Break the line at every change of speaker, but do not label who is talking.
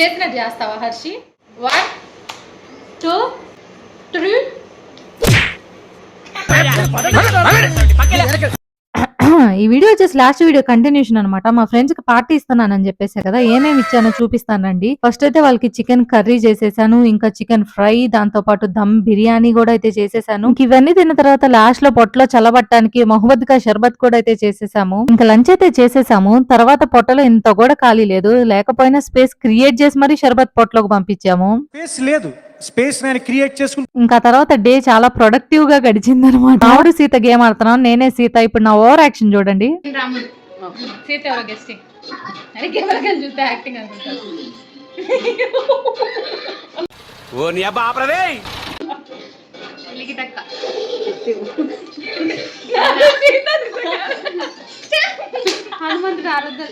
చేసినట్టు చేస్తావా హర్షి? 1 2 3
ఈ వీడియో వచ్చేసి లాస్ట్ వీడియో కంటిన్యూషన్ అనమాట. మా ఫ్రెండ్స్ కి పార్టీ ఇస్తున్నానని చెప్పేసి కదా, ఏమేమి ఇచ్చానో చూపిస్తానండి. ఫస్ట్ అయితే వాళ్ళకి చికెన్ కర్రీ చేసేసాను, ఇంకా చికెన్ ఫ్రై, దాంతో పాటు దమ్ బిర్యానీ కూడా అయితే చేసేసాను. ఇవన్నీ తిన్న తర్వాత లాస్ట్ లో పొట్టలో చల్లబట్టడానికి మహమ్మద్ కా షర్బత్ కూడా అయితే చేసేసాము. ఇంకా లంచ్ అయితే చేసేసాము. తర్వాత పొట్టలో ఇంత కూడా ఖాళీ లేదు, లేకపోయినా స్పేస్ క్రియేట్ చేసి మరీ షర్బత్ పొట్టలోకి పంపించాము.
స్పేస్ క్రియేట్ చేసుకుంటూ
ఇంకా తర్వాత డే చాలా ప్రొడక్టివ్ గా గడిచింది అనమాట. ఆవిడ సీత గేమ్ ఆడుతున్నాను, నేనే సీత. ఇప్పుడు నా ఓవర్ యాక్షన్ చూడండి.
రాముడు సీత ఎవరో గెస్టింగ్ అరే కెమెరాకి చూస్తే యాక్టింగ్ అనుకుంటారు.
ఓ నీ అబ్బా ఆపరదే
లిగిటక్క హనుమంతుడు ఆరాధన